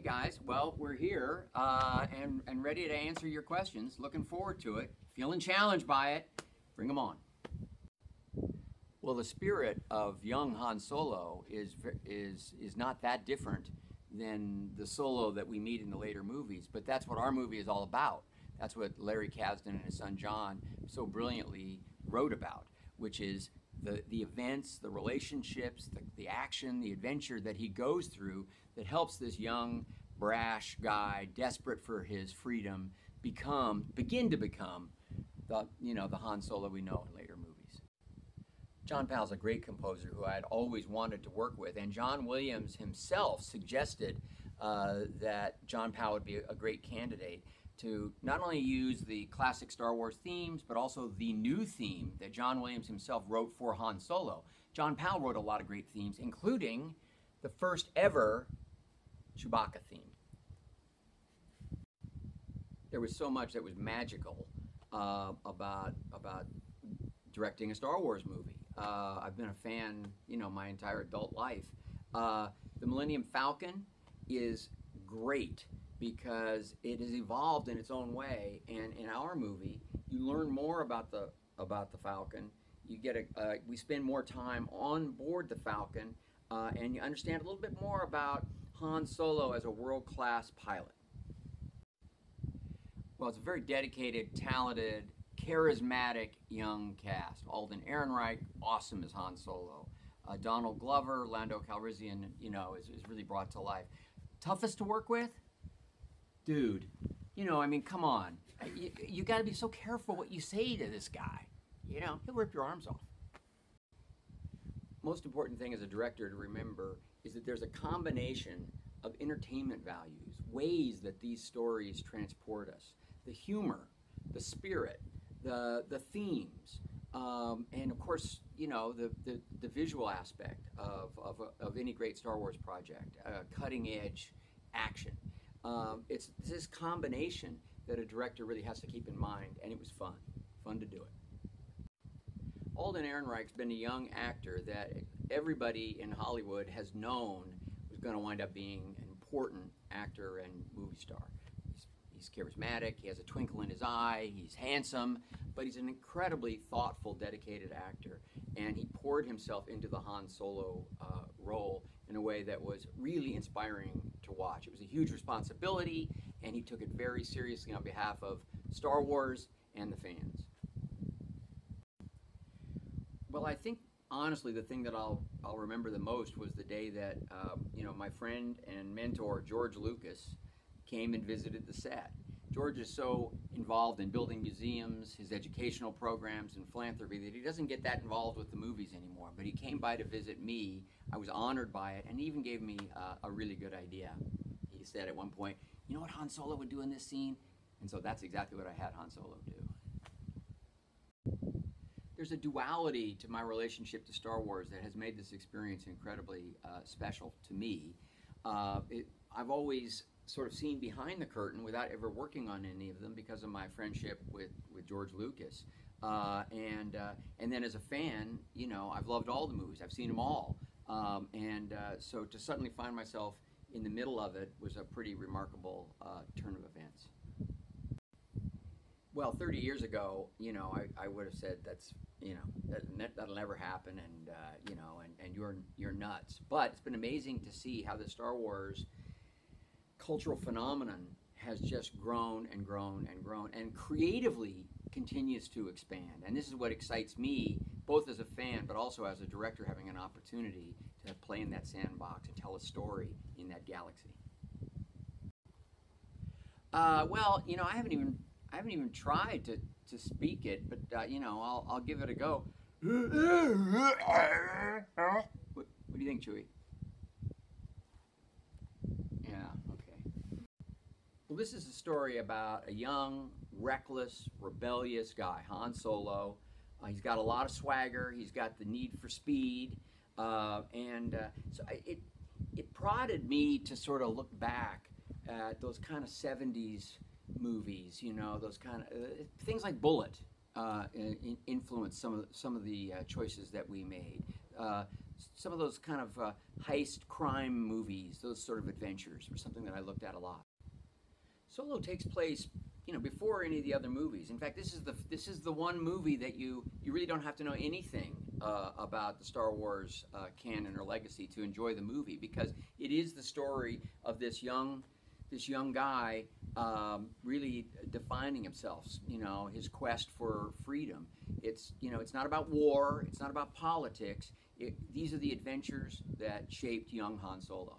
Hey guys, well, we're here and ready to answer your questions. Looking forward to it. Feeling challenged by it. Bring them on. Well, the spirit of young Han Solo is not that different than the Solo that we meet in the later movies, but that's what our movie is all about. That's what Larry Kasdan and his son John so brilliantly wrote about, which is the events, the relationships, the action, the adventure that he goes through that helps this young, brash guy, desperate for his freedom, begin to become the Han Solo we know in later movies. John Powell's a great composer who I had always wanted to work with, and John Williams himself suggested that John Powell would be a great candidate to not only use the classic Star Wars themes, but also the new theme that John Williams himself wrote for Han Solo. John Powell wrote a lot of great themes, including the first ever Chewbacca theme. There was so much that was magical about directing a Star Wars movie. I've been a fan, my entire adult life. The Millennium Falcon is great because it has evolved in its own way, and in our movie, you learn more about the Falcon. You get we spend more time on board the Falcon, and you understand a little bit more about Han Solo as a world-class pilot. Well, it's a very dedicated, talented, charismatic young cast. Alden Ehrenreich, awesome as Han Solo. Donald Glover, Lando Calrissian, is really brought to life. Toughest to work with? Dude, come on. You got to be so careful what you say to this guy. He'll rip your arms off. Most important thing as a director to remember is that there's a combination of entertainment values, ways that these stories transport us. The humor, the spirit, the themes, and of course, the visual aspect of any great Star Wars project, cutting edge action. It's this combination that a director really has to keep in mind, and it was fun to do it. Alden Ehrenreich's been a young actor that everybody in Hollywood has known was going to wind up being an important actor and movie star. He's charismatic, he has a twinkle in his eye, he's handsome, but he's an incredibly thoughtful, dedicated actor, and he poured himself into the Han Solo role in a way that was really inspiring to watch. It was a huge responsibility, and he took it very seriously on behalf of Star Wars and the fans. Well, I think, honestly, the thing that I'll remember the most was the day that, my friend and mentor, George Lucas, came and visited the set. George is so involved in building museums, his educational programs, and philanthropy that he doesn't get that involved with the movies anymore. But he came by to visit me. I was honored by it, and he even gave me a really good idea. He said at one point, "You know what Han Solo would do in this scene?" And so that's exactly what I had Han Solo do. There's a duality to my relationship to Star Wars that has made this experience incredibly special to me. I've always sort of seen behind the curtain without ever working on any of them because of my friendship with George Lucas. And then as a fan, I've loved all the movies. I've seen them all. So to suddenly find myself in the middle of it was a pretty remarkable turn of events. Well, 30 years ago, I would have said that'll never happen, and you're nuts. But it's been amazing to see how the Star Wars cultural phenomenon has just grown and grown and grown, and creatively continues to expand. And this is what excites me, both as a fan, but also as a director, having an opportunity to play in that sandbox and tell a story in that galaxy. Well, I haven't even tried to speak it, but I'll give it a go. What do you think, Chewie? Yeah, okay. Well, this is a story about a young, reckless, rebellious guy, Han Solo. He's got a lot of swagger. He's got the need for speed, so it prodded me to sort of look back at those kind of 70s movies, those kind of things like Bullet influenced some of the choices that we made. some of those kind of heist crime movies, those sort of adventures, were something that I looked at a lot. Solo takes place, before any of the other movies. In fact, this is the one movie that you really don't have to know anything about the Star Wars canon or legacy to enjoy the movie, because it is the story of this young guy really defining himself. His quest for freedom. It's not about war. It's not about politics. These are the adventures that shaped young Han Solo.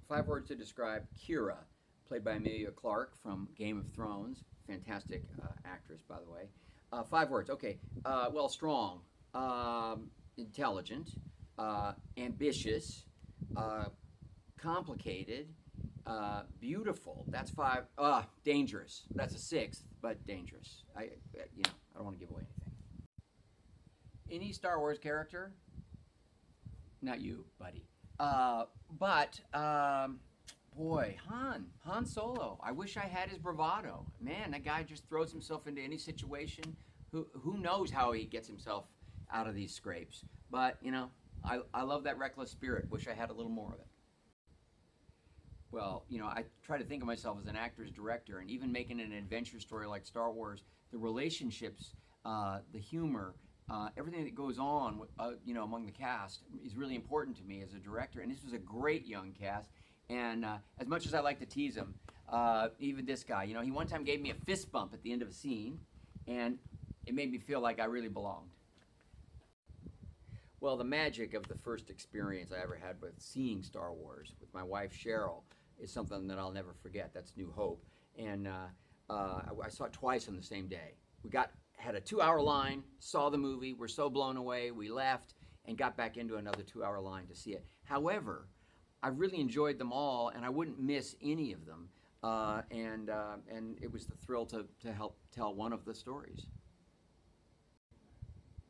5 words to describe Kira, played by Emilia Clarke from Game of Thrones. Fantastic actress, by the way. 5 words. Okay. Well, strong, intelligent, ambitious, complicated, beautiful. That's 5. Dangerous. That's a 6th, but dangerous. I don't want to give away anything. Any Star Wars character? Not you, buddy. Boy, Han Solo. I wish I had his bravado. Man, that guy just throws himself into any situation. Who knows how he gets himself out of these scrapes? But, I love that reckless spirit. Wish I had a little more of it. Well, I try to think of myself as an actor's director, and even making an adventure story like Star Wars, the relationships, the humor, everything that goes on, among the cast is really important to me as a director. And this was a great young cast. And as much as I like to tease him, even this guy, he one time gave me a fist bump at the end of a scene, and it made me feel like I really belonged. Well, the magic of the first experience I ever had with seeing Star Wars with my wife Cheryl is something that I'll never forget. That's New Hope. And I saw it twice on the same day. We had a 2-hour line, saw the movie, were so blown away, we left and got back into another 2-hour line to see it. However, I really enjoyed them all, and I wouldn't miss any of them. And it was the thrill to help tell one of the stories.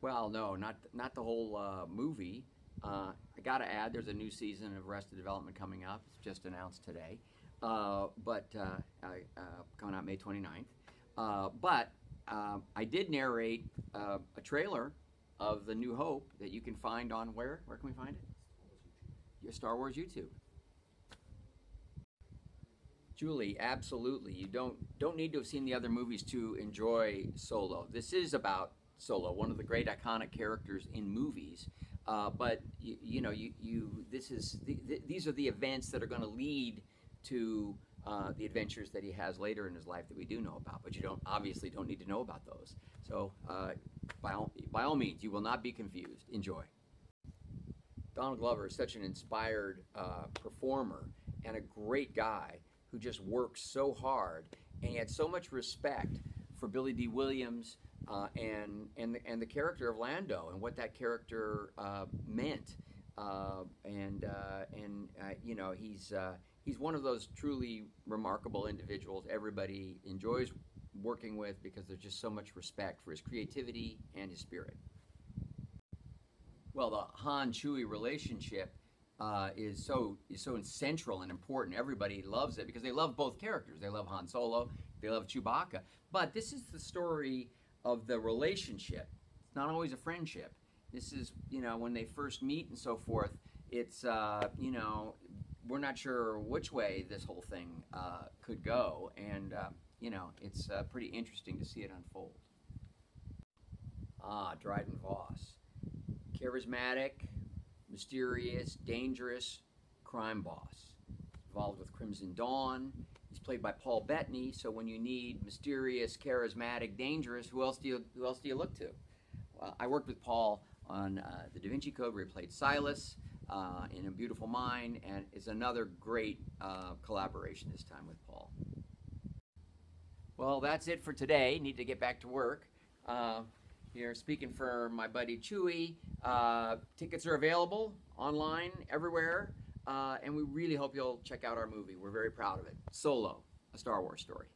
Well, no, not the whole movie. I got to add, there's a new season of Arrested Development coming up. It's just announced today, but coming out May 29th. But I did narrate a trailer of The New Hope that you can find on where? Where can we find it? Your Star Wars YouTube. Julie, absolutely. You don't need to have seen the other movies to enjoy Solo. This is about Solo, one of the great iconic characters in movies. But these are the events that are going to lead to the adventures that he has later in his life that we do know about. But you obviously don't need to know about those. So by all means, you will not be confused. Enjoy. Donald Glover is such an inspired performer and a great guy who just works so hard, and he had so much respect for Billy D. Williams and the character of Lando and what that character meant. He's one of those truly remarkable individuals everybody enjoys working with because there's just so much respect for his creativity and his spirit. Well, the Han-Chewie relationship is so central and important. Everybody loves it because they love both characters. They love Han Solo, they love Chewbacca. But this is the story of the relationship. It's not always a friendship. This is, when they first meet and so forth, it's, we're not sure which way this whole thing could go. And, it's pretty interesting to see it unfold. Dryden Voss. Charismatic, mysterious, dangerous crime boss. Involved with Crimson Dawn. He's played by Paul Bettany, so when you need mysterious, charismatic, dangerous, who else do you look to? Well, I worked with Paul on the Da Vinci Code, where he played Silas in A Beautiful Mind, and it's another great collaboration this time with Paul. Well, that's it for today. Need to get back to work. Here, speaking for my buddy Chewie, tickets are available online everywhere, and we really hope you'll check out our movie. We're very proud of it. Solo, a Star Wars story.